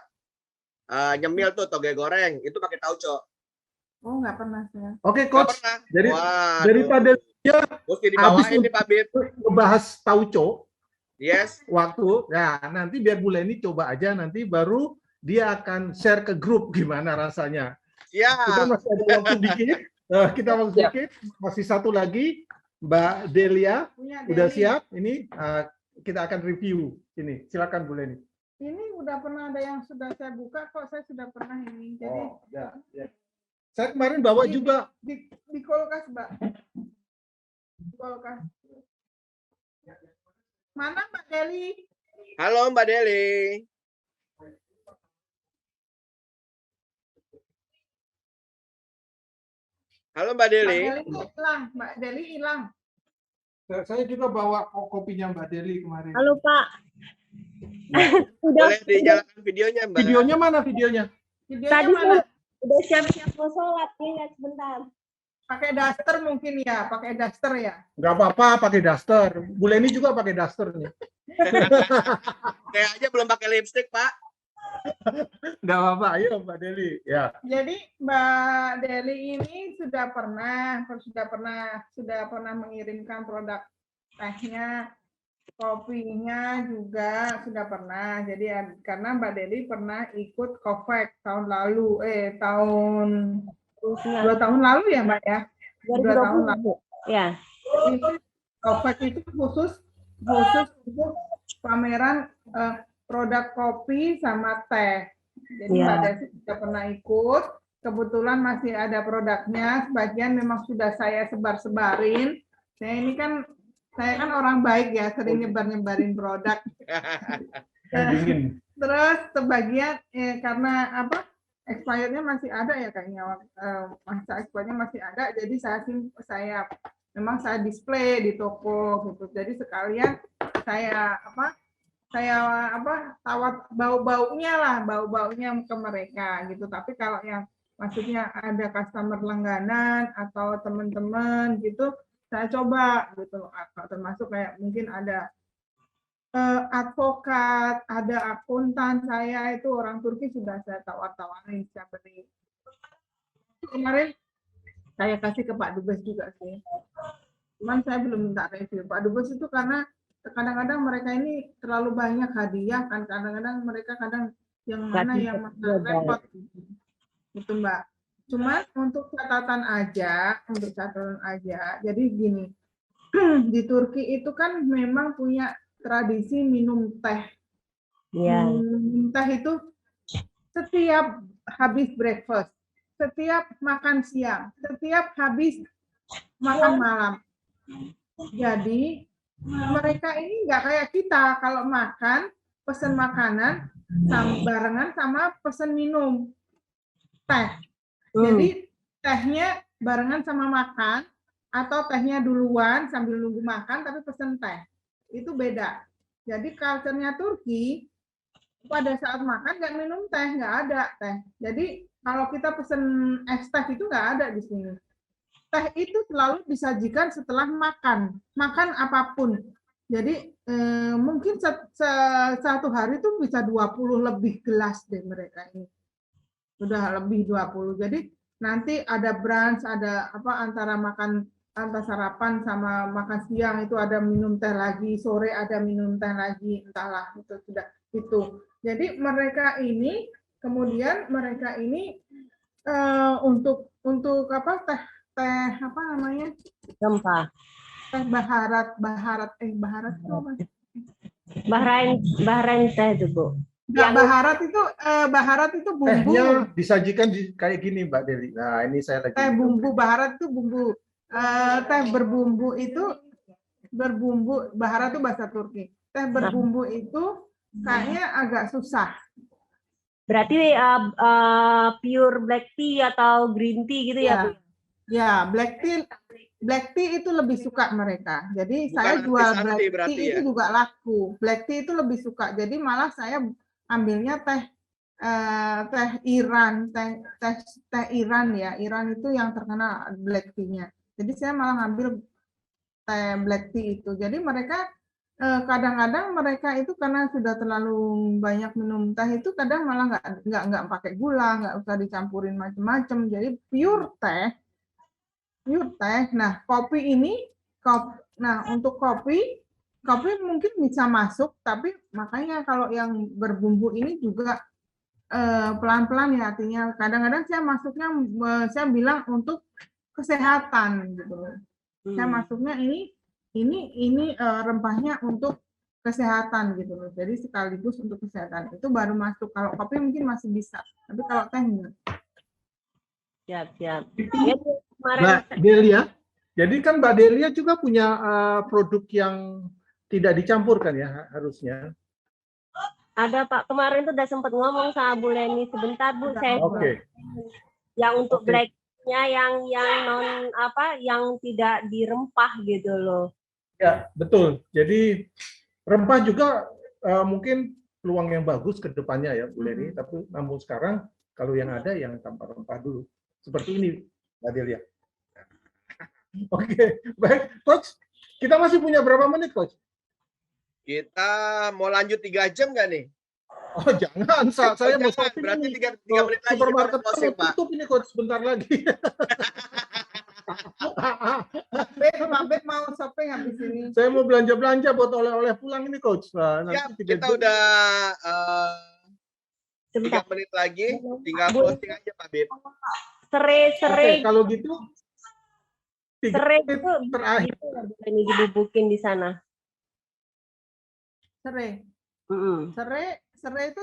nyemil tuh toge goreng, itu pakai tauco. Oh, nggak pernah saya. Oke, Coach. Jadi daripada dia habis ini Pak Bit ngebahas tauco. Yes. Waktu, nanti biar Bu Leni coba aja, nanti baru dia akan share ke grup gimana rasanya. Ya. Kita masih ada waktu dikit. Masih satu lagi, Mbak Delia. Udah siap? Ini kita akan review ini. Silakan Bu Leni. Ini udah pernah ada yang sudah saya buka kok, saya sudah pernah ini. Jadi ya. Saya kemarin bawa juga di kulkas, Mbak. Di kulkas. Mana Mbak Deli? Halo Mbak Deli. Halo Mbak Deli. Mbak Deli hilang. Saya juga bawa kopinya Mbak Deli kemarin. Halo Pak. Boleh dinyalakan videonya, Mbak. Videonya mana videonya? Tadi mana? Udah siap-siap mau sholat, lihat sebentar. Pakai daster mungkin ya, pakai daster ya. Nggak apa-apa, pakai daster. Bu Leni juga pakai daster nih. Kayak aja belum pakai lipstick, Pak. Nggak apa-apa, ayo Mbak Deli. Ya. Jadi Mbak Deli ini sudah pernah mengirimkan produk tehnya Kopinya juga sudah pernah. Jadi karena Mbak Deli pernah ikut COVAX tahun lalu, tahun 2 tahun lalu ya Mbak ya. 2 tahun lalu. Ya. COVAX itu khusus untuk pameran produk kopi sama teh. Jadi Mbak Desi sudah pernah ikut. Kebetulan masih ada produknya. Sebagian memang sudah saya sebar-sebarin. Saya kan orang baik ya, sering nyebar-nyebarin produk. Terus sebagian karena expirednya masih ada ya kayaknya, masa expirednya masih ada, jadi saya display di toko gitu. Jadi sekalian saya tawar bau-baunya ke mereka gitu. Tapi kalau yang maksudnya ada customer langganan atau teman-teman gitu, saya coba gitu, termasuk kayak mungkin ada advokat, ada akuntan, saya itu orang Turki sudah saya tawar-tawarin saya beri. Kemarin saya kasih ke Pak Dubes juga sih, cuman saya belum minta review Pak Dubes itu karena kadang-kadang mereka ini terlalu banyak hadiah kan, kadang-kadang mereka yang mana yang repot gitu Mbak. Cuma untuk catatan aja, jadi gini, di Turki itu kan memang punya tradisi minum teh. Minum teh itu setiap habis breakfast, setiap makan siang, setiap habis makan malam. Jadi mereka ini nggak kayak kita, kalau makan, pesen makanan, barengan sama pesen minum teh. Jadi tehnya barengan sama makan, atau tehnya duluan sambil nunggu makan tapi pesen teh. Itu beda. Jadi culture-nya Turki, pada saat makan nggak minum teh, nggak ada teh. Jadi kalau kita pesen es teh itu nggak ada di sini. Teh itu selalu disajikan setelah makan apapun. Jadi mungkin satu hari itu bisa 20 lebih gelas deh mereka ini. Sudah lebih 20. Jadi nanti ada brunch, ada antara sarapan sama makan siang itu ada minum teh lagi, sore ada minum teh lagi, entahlah itu sudah itu. Jadi mereka ini kemudian untuk teh apa namanya? Rempah. Teh baharat itu apa? Bahrain teh itu, Bu. Baharat itu bumbu. Tehnya disajikan kayak gini Mbak Deli. Nah, ini saya lagi. Teh bumbu baharat itu bumbu. Teh berbumbu itu baharat itu bahasa Turki. Teh berbumbu itu kayaknya agak susah. Berarti pure black tea atau green tea gitu ya, Bu? Ya, black tea itu lebih suka mereka. Jadi saya jual black tea itu juga laku. Black tea itu lebih suka. Jadi malah saya ambilnya teh Iran ya. Iran itu yang terkenal black tea-nya. Jadi saya malah ngambil teh black tea itu. Jadi mereka kadang-kadang mereka itu karena sudah terlalu banyak minum teh itu kadang malah nggak pakai gula, nggak usah dicampurin macam-macam. Jadi pure teh. Nah, kopi ini untuk kopi mungkin bisa masuk, tapi makanya kalau yang berbumbu ini juga pelan-pelan ya, artinya kadang-kadang saya bilang untuk kesehatan gitu. Saya masuknya ini rempahnya untuk kesehatan gitu loh. Jadi sekaligus untuk kesehatan itu baru masuk. Kalau kopi mungkin masih bisa, tapi kalau teh enggak. Siap. Mbak Delia, jadi kan Mbak Delia juga punya produk yang tidak dicampurkan ya harusnya. Ada Pak, kemarin tuh udah sempat ngomong sama Bu Leni sebentar Bu, saya yang untuk blacknya yang non yang tidak dirempah gitu loh. Ya betul. Jadi rempah juga mungkin peluang yang bagus ke depannya ya Bu Leni. Tapi namun sekarang kalau yang ada yang tanpa rempah dulu. Seperti ini Mbak Delia. Oke, baik Coach. Kita masih punya berapa menit Coach? Kita mau lanjut 3 jam nggak nih? Oh jangan, saya mau shopping. Berarti 3 menit lagi supermarket closing, Pak. tutup ini Coach sebentar lagi. Pak Bet mau shopping habis ini. Saya mau belanja-belanja buat oleh-oleh pulang ini, Coach. Nah, Ya, nanti kita udah 3 menit lagi, tinggal posting aja Pak Bib. Serai-serai. Kalau gitu, serai itu terakhir. Ini dibubukin di sana. Serai. Serai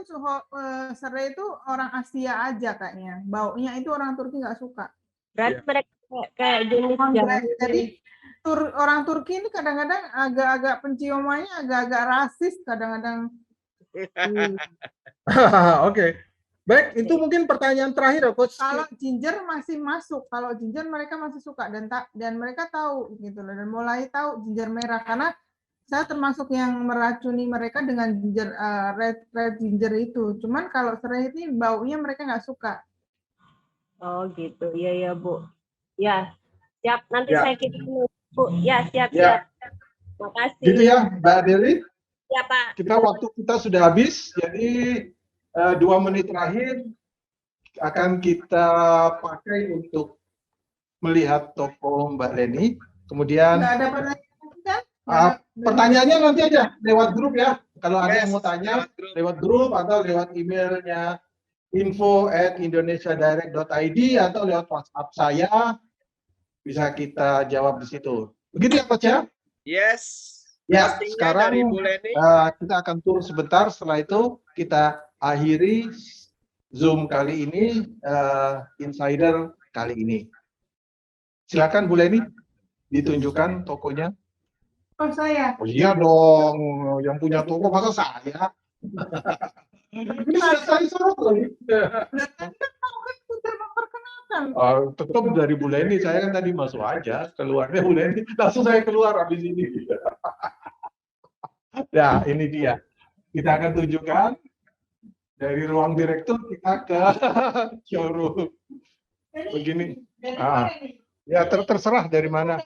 itu orang Asia aja kayaknya. Baunya itu orang Turki nggak suka. Berarti mereka kayak jenis Jadi orang Turki ini kadang-kadang agak-agak penciumannya agak-agak rasis kadang-kadang. Oke. Baik, itu mungkin pertanyaan terakhir, Coach. Kalau ginger masih masuk, kalau ginger mereka masih suka dan mereka tahu gitu loh, dan mulai tahu ginger merah karena saya termasuk yang meracuni mereka dengan ginger red ginger itu. Cuman kalau serai ini baunya mereka nggak suka. Oh gitu, iya ya Bu. Ya, siap. Nanti Ya. saya kirim Bu. Ya, siap. Ya. Makasih. Gitu ya, Mbak Deli. Ya Pak. Waktu kita sudah habis, jadi 2 menit terakhir akan kita pakai untuk melihat toko Mbak Leni. Kemudian Nggak ada pertanyaan kan? pertanyaannya nanti aja lewat grup ya. Kalau ada yang mau tanya lewat grup atau lewat emailnya info@indonesiadirect.id atau lewat WhatsApp saya, bisa kita jawab di situ. Begitu ya, Coach ya? Yes. Ya, Postingnya sekarang dari Bu Leni. kita akan turun sebentar. Setelah itu kita akhiri Zoom kali ini, Insider kali ini. Silakan Bu Leni, ditunjukkan tokonya. Oh saya. Oh iya dong, yang punya toko masa saya. Ini saya sorot lagi. Tetap dari Bu Leni, saya kan tadi masuk aja, keluarnya Bu Leni, langsung saya keluar habis ini. Ya, ini dia. Kita akan tunjukkan dari ruang direktur kita ke showroom. Begini. Ya, terserah dari mana.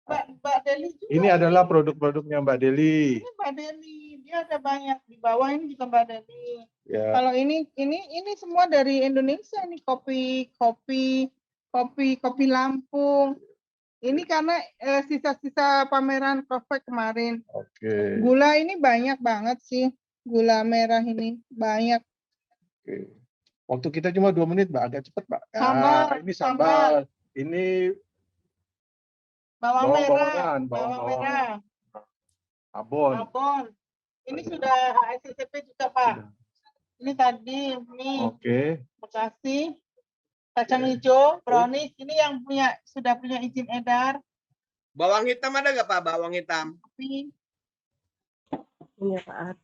Mbak Deli juga. Ini adalah produk-produknya Mbak Deli. Ini Mbak Deli, dia ada banyak di bawah ini juga Mbak Deli. Ya. Kalau ini semua dari Indonesia nih, kopi Lampung. Ini karena sisa-sisa pameran Coffee kemarin. Oke. Gula ini banyak banget sih, gula merah ini banyak. Oke. Waktu kita cuma 2 menit, Mbak, agak cepat, Mbak. Ini sambal. Ini bawang merah. Abon. Ini sudah SCP juga, Pak. Ini tadi, Oke. Bekasi, kacang hijau, brownies. Ini yang sudah punya izin edar. Bawang hitam ada nggak Pak? Bawang hitam. Iya Pak.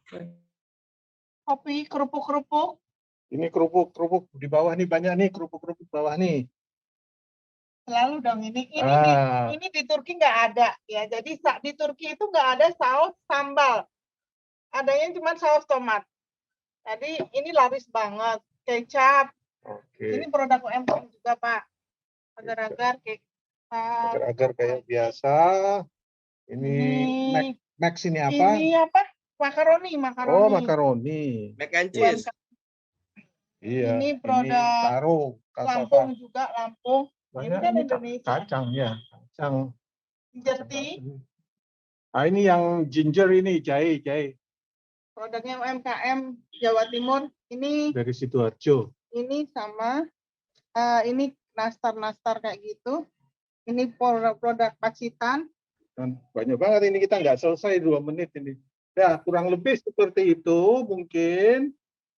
Kopi, kerupuk-kerupuk. Ini kerupuk di bawah nih, banyak nih kerupuk-kerupuk bawah nih. Selalu dong ini di Turki nggak ada ya. Jadi di Turki itu nggak ada saus sambal. Adanya cuma saus tomat. Jadi ini laris banget. Kecap. Oke. Ini produk UMKM juga, Pak. Agar-agar kayak biasa. Ini Max ini apa? Ini apa? Makaroni. Oh, makaroni. Mac and cheese. Iya. Ini produk Lampung juga, Lampung. Ini kan Indonesia. Kacang ya. Kacang. Ginger tea. Ini yang ginger ini, jahe. Produknya UMKM Jawa Timur. Ini dari Sidoarjo. Ini sama ini nastar kayak gitu. Ini produk Pacitan. Dan banyak banget ini, kita nggak selesai 2 menit ini. Ya, kurang lebih seperti itu mungkin.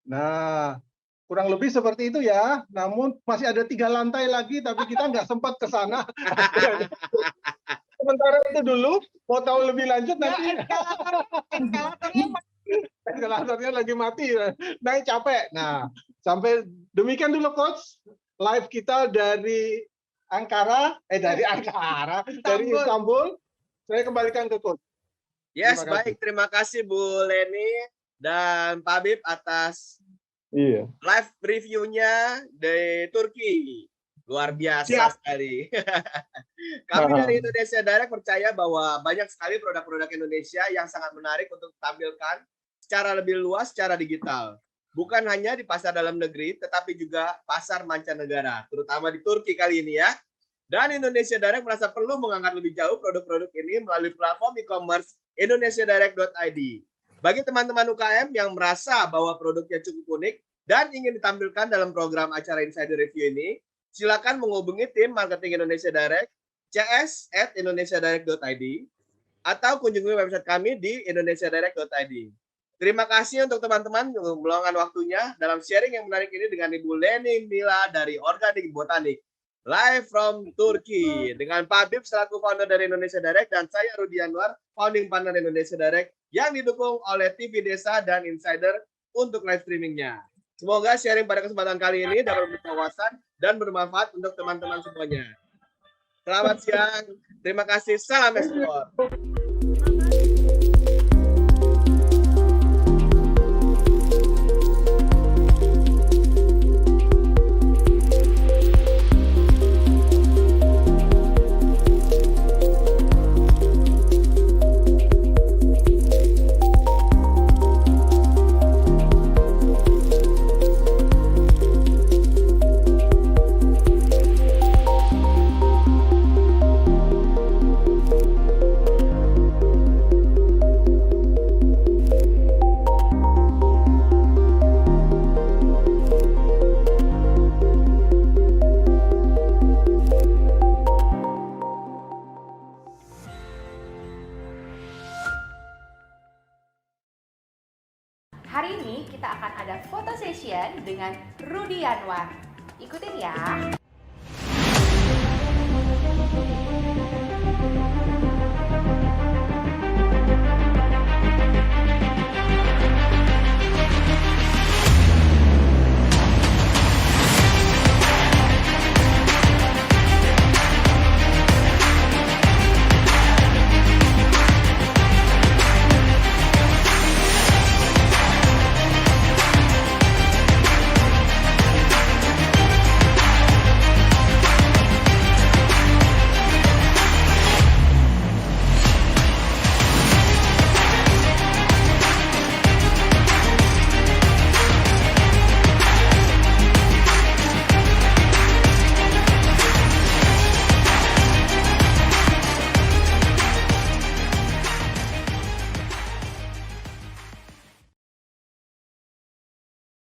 Nah, kurang lebih seperti itu ya. Namun masih ada 3 lantai lagi, tapi kita nggak sempat ke sana. Sementara itu dulu, mau tahu lebih lanjut nanti. Eskalatornya lagi mati, naik capek. Nah, sampai demikian dulu Coach. Live kita dari dari Istanbul. Saya kembalikan ke Coach. Yes, baik. Terima kasih Bu Leni dan Pak Bib atas live reviewnya dari Turki. Luar biasa sekali. Kami dari Indonesia Direct percaya bahwa banyak sekali produk-produk Indonesia yang sangat menarik untuk ditampilkan secara lebih luas secara digital. Bukan hanya di pasar dalam negeri, tetapi juga pasar mancanegara, terutama di Turki kali ini ya. Dan Indonesia Direct merasa perlu mengangkat lebih jauh produk-produk ini melalui platform e-commerce indonesiadirect.id. Bagi teman-teman UKM yang merasa bahwa produknya cukup unik dan ingin ditampilkan dalam program acara Insider Review ini, silakan menghubungi tim marketing Indonesia Direct, cs@indonesiadirect.id, atau kunjungi website kami di indonesiadirect.id. Terima kasih untuk teman-teman yang meluangkan waktunya dalam sharing yang menarik ini dengan Ibu Leni Mila dari Organik Botanik. Live from Turki dengan Pak Bib selaku founder dari Indonesia Direct dan saya Rudi Anwar, founding partner Indonesia Direct yang didukung oleh TV Desa dan Insider untuk live streamingnya. Semoga sharing pada kesempatan kali ini dapat berwawasan dan bermanfaat untuk teman-teman semuanya. Selamat siang, terima kasih, salam ekspor. Hari ini kita akan ada foto session dengan Rudi Anwar. Ikutin ya.